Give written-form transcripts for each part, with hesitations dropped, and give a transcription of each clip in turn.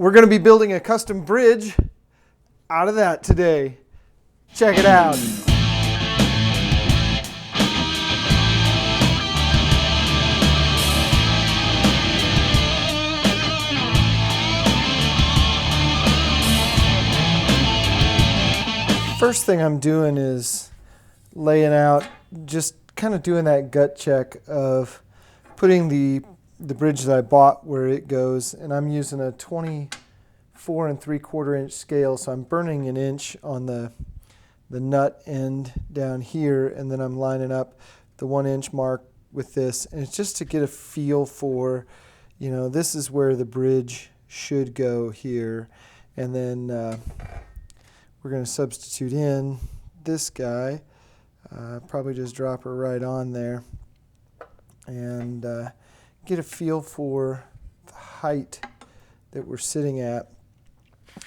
We're going to be building a custom bridge out of that today. Check it out. First thing I'm doing is laying out, just kind of doing that gut check of putting the bridge that I bought where it goes, and I'm using a 24 3/4 inch scale, so I'm burning an inch on the nut end down here, and then I'm lining up the 1 inch mark with this, and it's just to get a feel for, you know, this is where the bridge should go here, and then we're going to substitute in this guy, probably just drop her right on there, and get a feel for the height that we're sitting at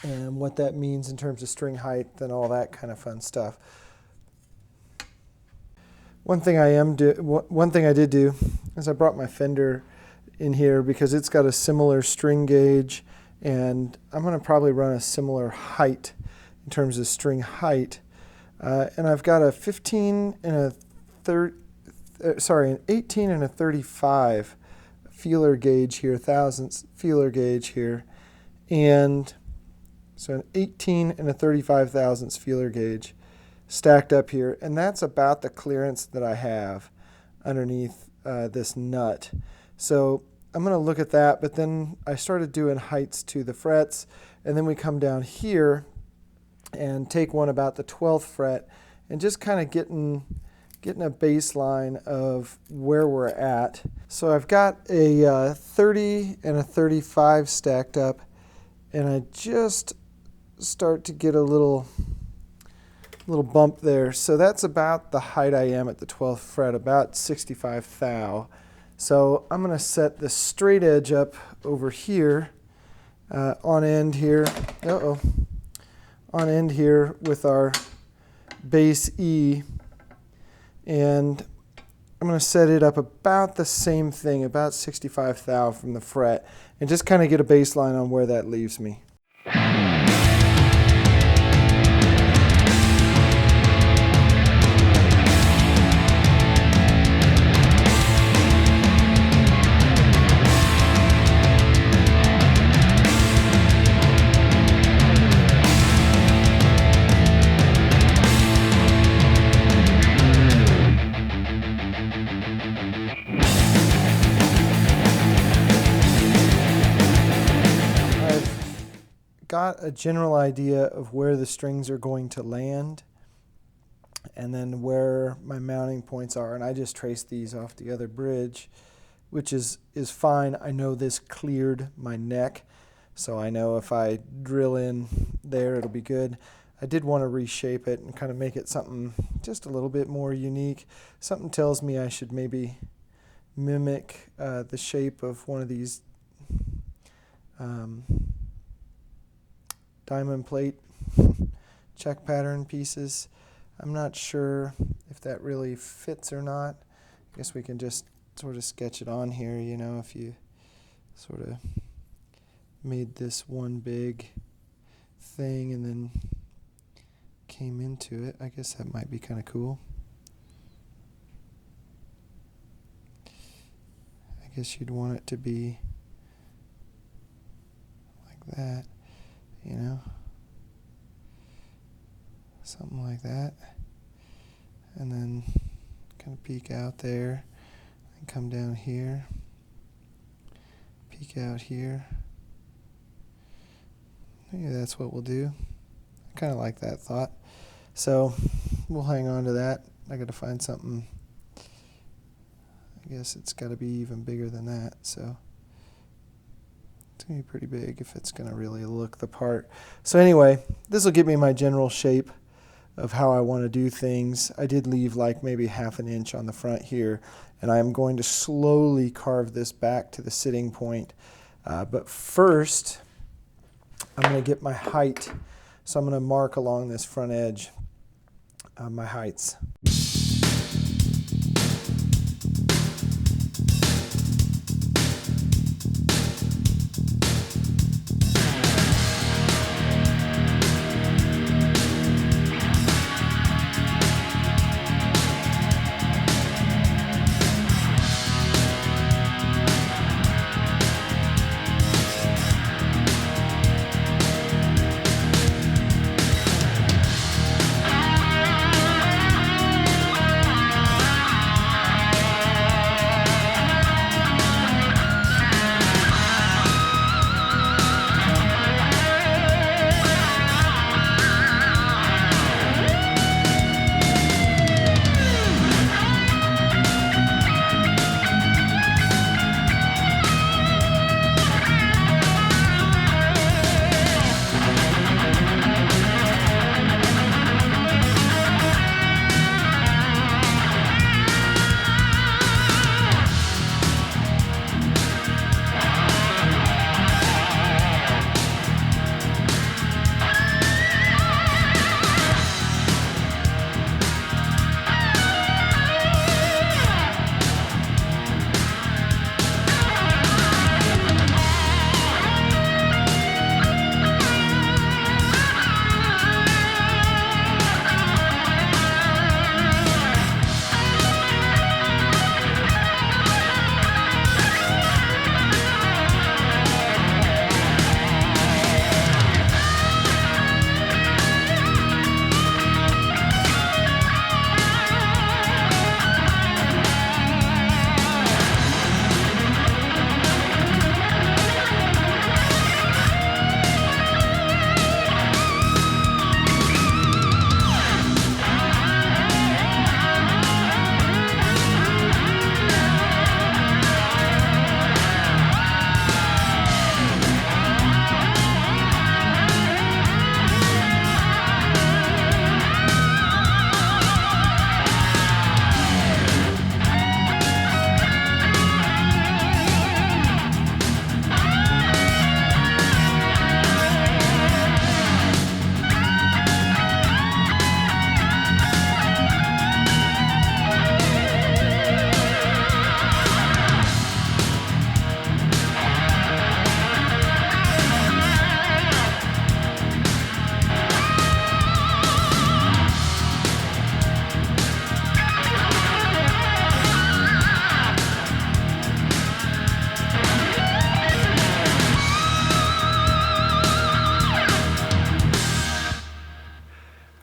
and what that means in terms of string height and all that kind of fun stuff. One thing I did do is I brought my Fender in here because it's got a similar string gauge, and I'm going to probably run a similar height in terms of string height. And I've got a 15 and an 18 and a 35 feeler gauge here, thousandths feeler gauge here, and so an 18 and a 35 thousandths feeler gauge stacked up here, and that's about the clearance that I have underneath this nut. So I'm going to look at that, but then I started doing heights to the frets, and then we come down here and take one about the 12th fret and just kind of getting a baseline of where we're at. So I've got a 30 and a 35 stacked up, and I just start to get a little bump there. So that's about the height I am at the 12th fret, about 65 thou. So I'm going to set the straight edge up over here on end here. On end here with our bass E, and I'm going to set it up about the same thing, about 65 thou from the fret, and just kind of get a baseline on where that leaves me. Got a general idea of where the strings are going to land and then where my mounting points are, and I just traced these off the other bridge, which is fine. I know this cleared my neck, so I know if I drill in there it'll be good. I did want to reshape it and kind of make it something just a little bit more unique. Something tells me I should maybe mimic the shape of one of these diamond plate check pattern pieces. I'm not sure if that really fits or not. I guess we can just sort of sketch it on here, you know, if you sort of made this one big thing and then came into it. I guess that might be kind of cool. I guess you'd want it to be like that. You know, something like that, and then kind of peek out there and come down here, peek out here. Maybe that's what we'll do. I kind of like that thought, so we'll hang on to that. I got to find something. I guess it's got to be even bigger than that, so it's going to be pretty big if it's going to really look the part. So anyway, this will give me my general shape of how I want to do things. I did leave like maybe ½ an inch on the front here, and I am going to slowly carve this back to the sitting point. But first, I'm going to get my height. So I'm going to mark along this front edge my heights.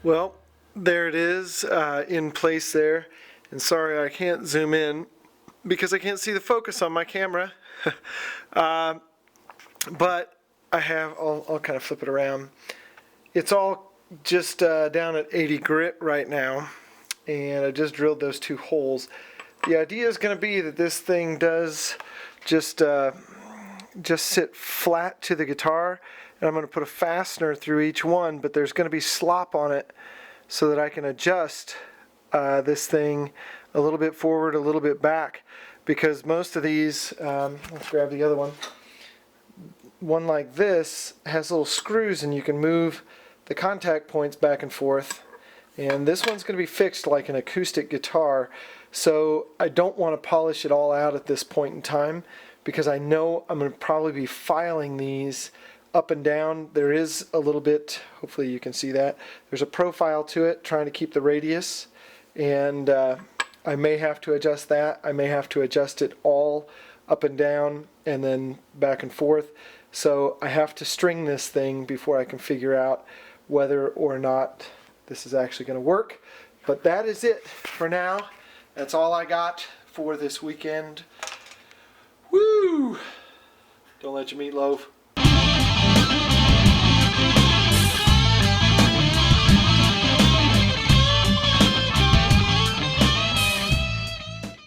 Well, there it is in place there. And sorry I can't zoom in because I can't see the focus on my camera. But I have, I'll kind of flip it around. It's all just down at 80 grit right now. And I just drilled those 2 holes. The idea is going to be that this thing does just sit flat to the guitar, and I'm going to put a fastener through each one, but there's going to be slop on it so that I can adjust this thing a little bit forward, a little bit back, because most of these, let's grab the other one like this has little screws and you can move the contact points back and forth, and this one's going to be fixed like an acoustic guitar, so I don't want to polish it all out at this point in time because I know I'm going to probably be filing these up and down. There is a little bit, hopefully you can see that, there's a profile to it trying to keep the radius, and I may have to adjust that. I may have to adjust it all up and down and then back and forth. So I have to string this thing before I can figure out whether or not this is actually going to work. But that is it for now. That's all I got for this weekend. Woo! Don't let your meatloaf.